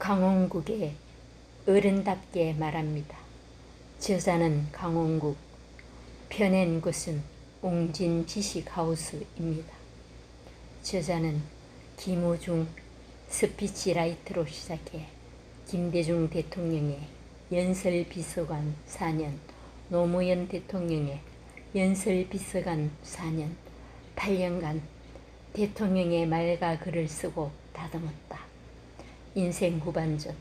강원국의 어른답게 말합니다. 저자는 강원국, 펴낸 곳은 옹진 지식하우스입니다. 저자는 김우중 스피치라이트로 시작해 김대중 대통령의 연설비서관 4년, 노무현 대통령의 연설비서관 4년, 8년간 대통령의 말과 글을 쓰고 다듬었다. 인생 후반전,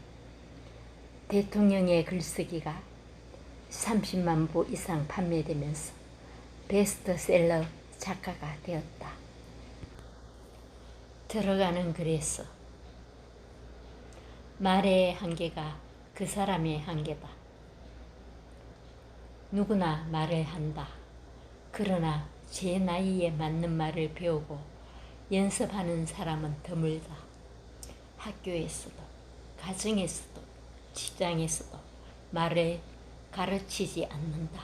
대통령의 글쓰기가 30만 부 이상 판매되면서 베스트셀러 작가가 되었다. 들어가는 글에서 말의 한계가 그 사람의 한계다. 누구나 말을 한다. 그러나 제 나이에 맞는 말을 배우고 연습하는 사람은 드물다. 학교에서도, 가정에서도, 직장에서도 말을 가르치지 않는다.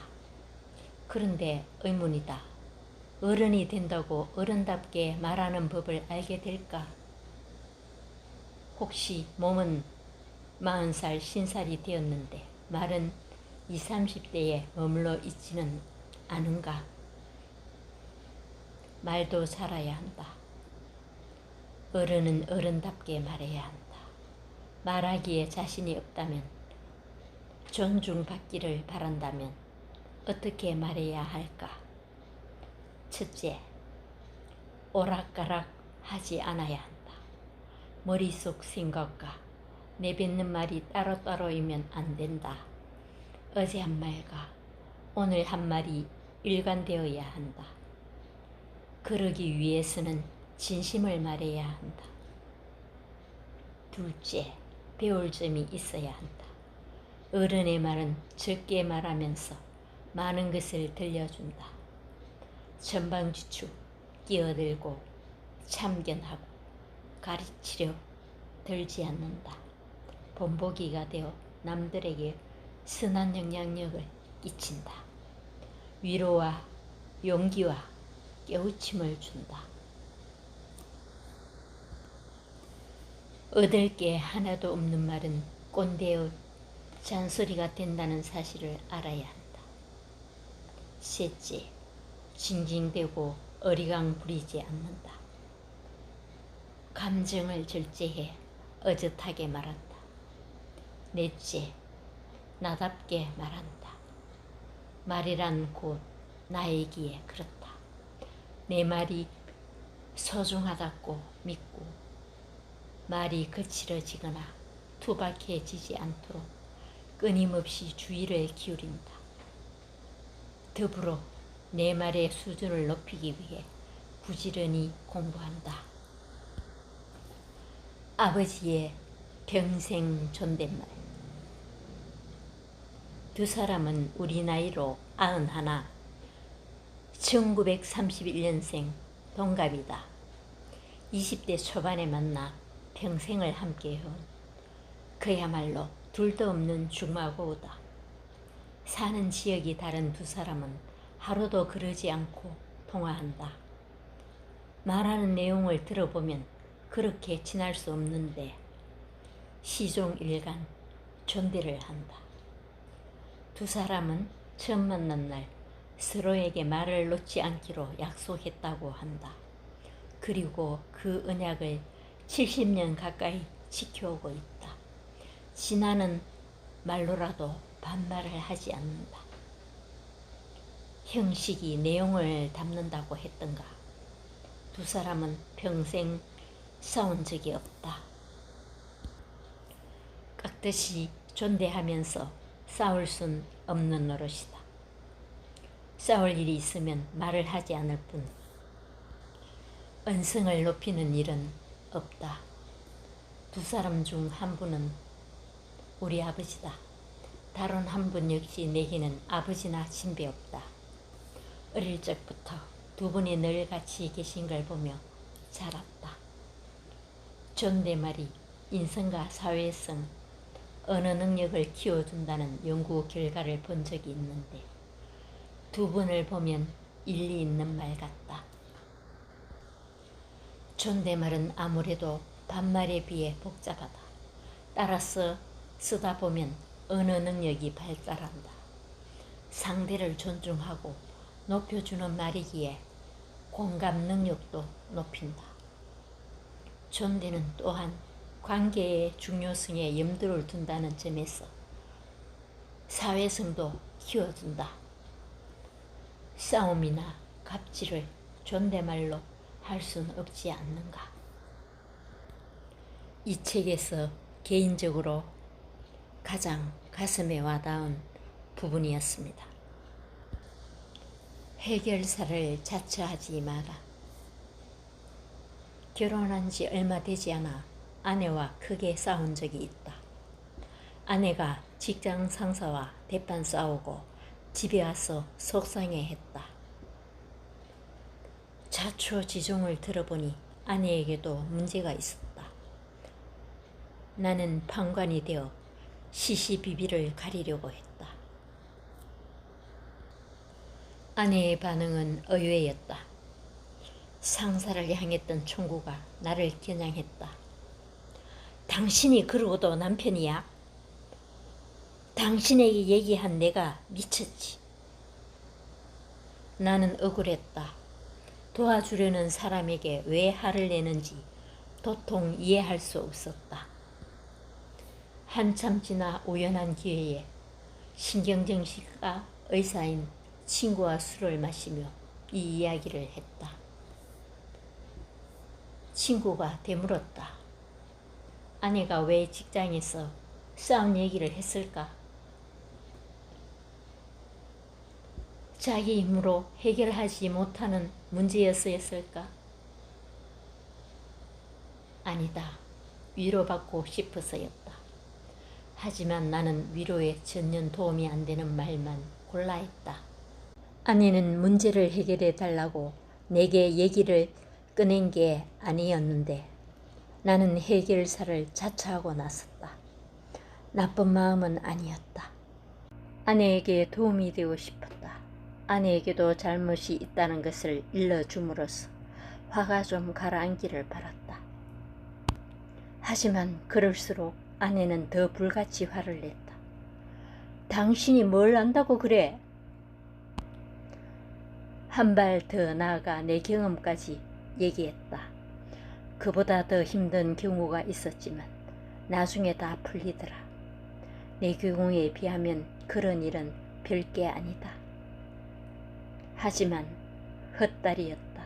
그런데 의문이다. 어른이 된다고 어른답게 말하는 법을 알게 될까? 혹시 몸은 40살, 50살이 되었는데 말은 20, 30대에 머물러 있지는 않은가? 말도 잘해야 한다. 어른은 어른답게 말해야 한다. 말하기에 자신이 없다면, 존중받기를 바란다면 어떻게 말해야 할까? 첫째, 오락가락 하지 않아야 한다. 머릿속 생각과 내뱉는 말이 따로따로이면 안 된다. 어제 한 말과 오늘 한 말이 일관되어야 한다. 그러기 위해서는 진심을 말해야 한다. 둘째, 배울 점이 있어야 한다. 어른의 말은 적게 말하면서 많은 것을 들려준다. 전방지축, 끼어들고 참견하고 가르치려 들지 않는다. 본보기가 되어 남들에게 선한 영향력을 끼친다. 위로와 용기와 깨우침을 준다. 얻을 게 하나도 없는 말은 꼰대의 잔소리가 된다는 사실을 알아야 한다. 셋째, 징징대고 어리광 부리지 않는다. 감정을 절제해 어젓하게 말한다. 넷째, 나답게 말한다. 말이란 곧 나이기에 그렇다. 내 말이 소중하다고 믿고 말이 거칠어지거나 투박해지지 않도록 끊임없이 주의를 기울인다. 더불어 내 말의 수준을 높이기 위해 부지런히 공부한다. 아버지의 평생 존댓말. 두 사람은 우리 나이로 91, 1931년생 동갑이다. 20대 초반에 만나 평생을 함께해온 그야말로 둘도 없는 중마고우다. 사는 지역이 다른 두 사람은 하루도 그러지 않고 통화한다. 말하는 내용을 들어보면 그렇게 지날 수 없는데 시종일관 존대를 한다. 두 사람은 처음 만난 날 서로에게 말을 놓지 않기로 약속했다고 한다. 그리고 그 언약을 70년 가까이 지켜오고 있다. 진아는 말로라도 반말을 하지 않는다. 형식이 내용을 담는다고 했던가. 두 사람은 평생 싸운 적이 없다. 깍듯이 존대하면서 싸울 순 없는 노릇이다. 싸울 일이 있으면 말을 하지 않을 뿐 언성을 높이는 일은 없다. 두 사람 중 한 분은 우리 아버지다. 다른 한 분 역시 내게는 아버지나 친배 없다. 어릴 적부터 두 분이 늘 같이 계신 걸 보며 자랐다. 존댓말이 인성과 사회성, 언어 능력을 키워준다는 연구 결과를 본 적이 있는데 두 분을 보면 일리 있는 말 같다. 존댓말은 아무래도 반말에 비해 복잡하다. 따라서 쓰다 보면 언어 능력이 발달한다. 상대를 존중하고 높여주는 말이기에 공감 능력도 높인다. 존대는 또한 관계의 중요성에 염두를 둔다는 점에서 사회성도 키워준다. 싸움이나 갑질을 존댓말로 할 수는 없지 않는가. 이 책에서 개인적으로 가장 가슴에 와닿은 부분이었습니다. 해결사를 자처하지 마라. 결혼한 지 얼마 되지 않아 아내와 크게 싸운 적이 있다. 아내가 직장 상사와 대판 싸우고 집에 와서 속상해했다. 자초지종을 들어보니 아내에게도 문제가 있었다. 나는 판관이 되어 시시비비를 가리려고 했다. 아내의 반응은 의외였다. 상사를 향했던 총구가 나를 겨냥했다. 당신이 그러고도 남편이야? 당신에게 얘기한 내가 미쳤지. 나는 억울했다. 도와주려는 사람에게 왜 화를 내는지 도통 이해할 수 없었다. 한참 지나 우연한 기회에 신경정 씨가 의사인 친구와 술을 마시며 이 이야기를 했다. 친구가 되물었다. 아내가 왜 직장에서 싸운 얘기를 했을까? 자기 힘으로 해결하지 못하는 문제였을까? 아니다. 위로받고 싶어서였다. 하지만 나는 위로에 전혀 도움이 안 되는 말만 골라 했다. 아내는 문제를 해결해 달라고 내게 얘기를 꺼낸 게 아니었는데 나는 해결사를 자처하고 나섰다. 나쁜 마음은 아니었다. 아내에게 도움이 되고 싶었다. 아내에게도 잘못이 있다는 것을 일러줌으로써 화가 좀 가라앉기를 바랐다. 하지만 그럴수록 아내는 더 불같이 화를 냈다. 당신이 뭘 안다고 그래? 한 발 더 나아가 내 경험까지 얘기했다. 그보다 더 힘든 경우가 있었지만 나중에 다 풀리더라. 내 경우에 비하면 그런 일은 별게 아니다. 하지만 헛다리였다.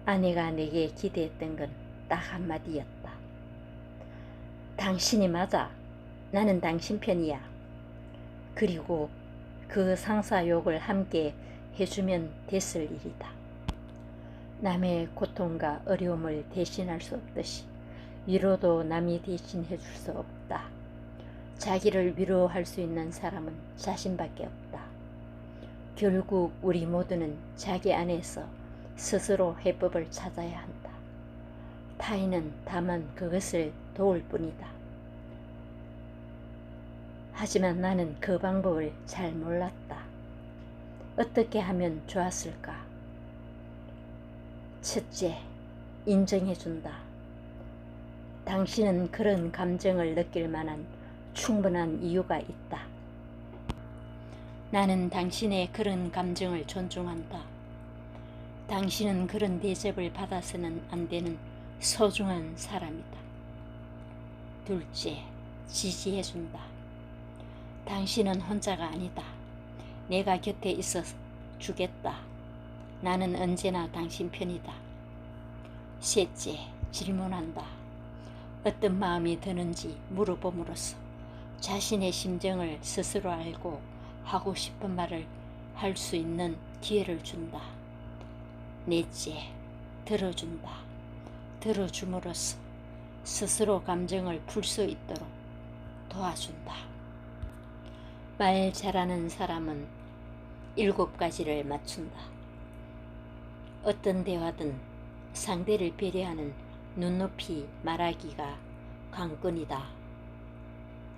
아내가 내게 기대했던 건 딱 한마디였다. 당신이 맞아. 나는 당신 편이야. 그리고 그 상사 욕을 함께 해주면 됐을 일이다. 남의 고통과 어려움을 대신할 수 없듯이 위로도 남이 대신해 줄 수 없다. 자기를 위로할 수 있는 사람은 자신밖에 없다. 결국 우리 모두는 자기 안에서 스스로 해법을 찾아야 한다. 타인은 다만 그것을 도울 뿐이다. 하지만 나는 그 방법을 잘 몰랐다. 어떻게 하면 좋았을까? 첫째, 인정해준다. 당신은 그런 감정을 느낄 만한 충분한 이유가 있다. 나는 당신의 그런 감정을 존중한다. 당신은 그런 대접을 받아서는 안 되는 소중한 사람이다. 둘째, 지지해준다. 당신은 혼자가 아니다. 내가 곁에 있어 주겠다. 나는 언제나 당신 편이다. 셋째, 질문한다. 어떤 마음이 드는지 물어봄으로써 자신의 심정을 스스로 알고 하고 싶은 말을 할 수 있는 기회를 준다. 넷째, 들어준다. 들어줌으로써 스스로 감정을 풀 수 있도록 도와준다. 말 잘하는 사람은 7가지를 맞춘다. 어떤 대화든 상대를 배려하는 눈높이 말하기가 관건이다.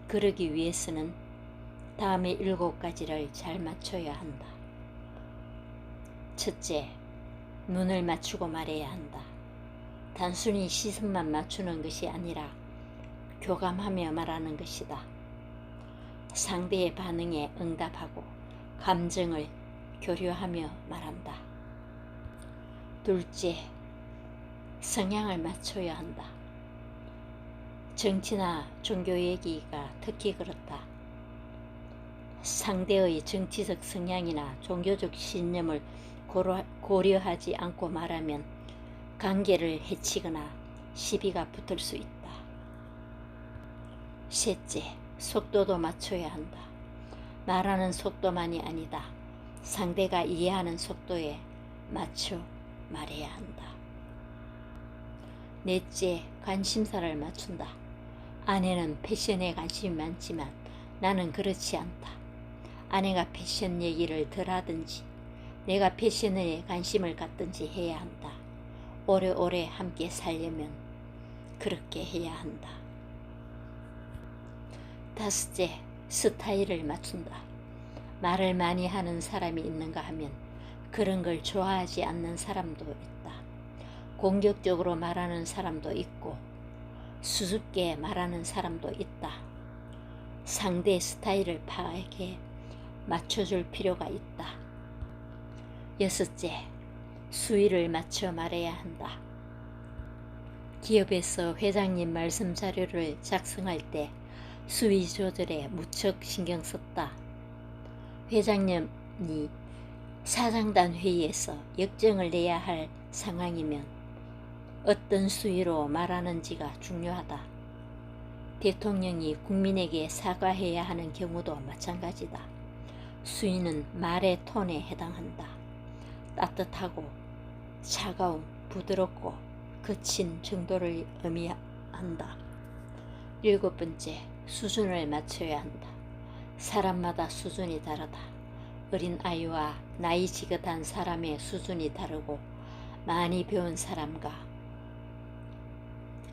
그러기 위해서는 다음의 7가지를 잘 맞춰야 한다. 첫째, 눈을 맞추고 말해야 한다. 단순히 시선만 맞추는 것이 아니라 교감하며 말하는 것이다. 상대의 반응에 응답하고 감정을 교류하며 말한다. 둘째, 성향을 맞춰야 한다. 정치나 종교 얘기가 특히 그렇다. 상대의 정치적 성향이나 종교적 신념을 고려하지 않고 말하면 관계를 해치거나 시비가 붙을 수 있다. 셋째, 속도도 맞춰야 한다. 말하는 속도만이 아니다. 상대가 이해하는 속도에 맞춰 말해야 한다. 넷째, 관심사를 맞춘다. 아내는 패션에 관심이 많지만 나는 그렇지 않다. 아내가 패션 얘기를 덜 하든지 내가 패션에 관심을 갖든지 해야 한다. 오래오래 함께 살려면 그렇게 해야 한다. 다섯째, 스타일을 맞춘다. 말을 많이 하는 사람이 있는가 하면 그런 걸 좋아하지 않는 사람도 있다. 공격적으로 말하는 사람도 있고 수줍게 말하는 사람도 있다. 상대 스타일을 파악해 맞춰줄 필요가 있다. 여섯째, 수위를 맞춰 말해야 한다. 기업에서 회장님 말씀 자료를 작성할 때 수위 조절에 무척 신경 썼다. 회장님이 사장단 회의에서 역정을 내야 할 상황이면 어떤 수위로 말하는지가 중요하다. 대통령이 국민에게 사과해야 하는 경우도 마찬가지다. 수위는 말의 톤에 해당한다. 따뜻하고 차가운, 부드럽고 거친 정도를 의미한다. 일곱 번째, 수준을 맞춰야 한다. 사람마다 수준이 다르다. 어린 아이와 나이 지긋한 사람의 수준이 다르고 많이 배운 사람과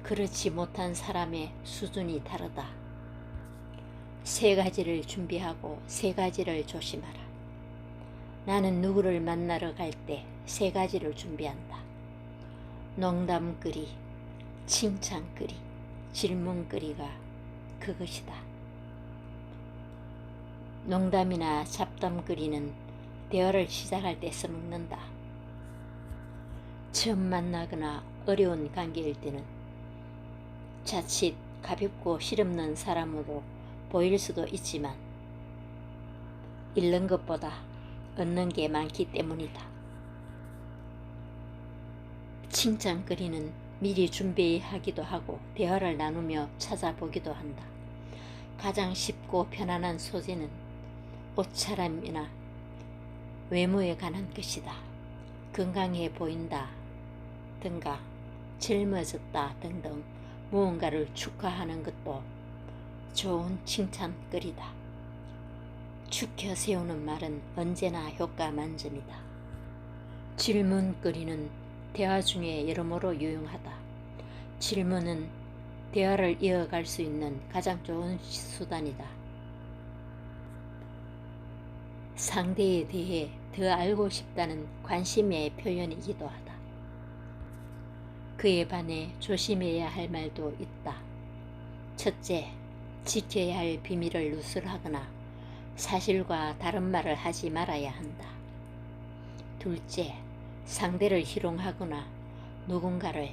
그렇지 못한 사람의 수준이 다르다. 세 가지를 준비하고 세 가지를 조심하라. 나는 누구를 만나러 갈 때 세 가지를 준비한다. 농담거리, 칭찬거리, 질문거리가 그것이다. 농담이나 잡담거리는 대화를 시작할 때 써먹는다. 처음 만나거나 어려운 관계일 때는 자칫 가볍고 실없는 사람으로 보일 수도 있지만 잃는 것보다 얻는 게 많기 때문이다. 칭찬거리는 미리 준비하기도 하고 대화를 나누며 찾아보기도 한다. 가장 쉽고 편안한 소재는 옷차림이나 외모에 관한 것이다. 건강해 보인다 등가 젊어졌다 등등 무언가를 축하하는 것도 좋은 칭찬거리다. 축혀 세우는 말은 언제나 효과 만점이다. 질문거리는 대화 중에 여러모로 유용하다. 질문은 대화를 이어갈 수 있는 가장 좋은 수단이다. 상대에 대해 더 알고 싶다는 관심의 표현이기도 하다. 그에 반해 조심해야 할 말도 있다. 첫째, 지켜야 할 비밀을 누설하거나 사실과 다른 말을 하지 말아야 한다. 둘째, 상대를 희롱하거나 누군가를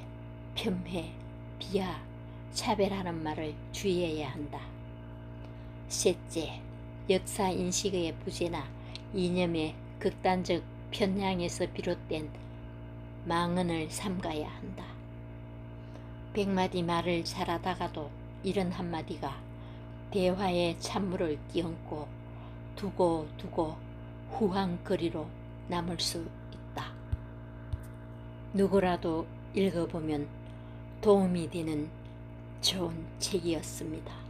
폄훼, 비하, 차별하는 말을 주의해야 한다. 셋째, 역사인식의 부재나 이념의 극단적 편향에서 비롯된 망언을 삼가야 한다. 100마디 말을 잘하다가도 이런 한마디가 대화의 찬물을 끼얹고 두고 후황거리로 남을 수 있다. 누구라도 읽어보면 도움이 되는 좋은 책이었습니다.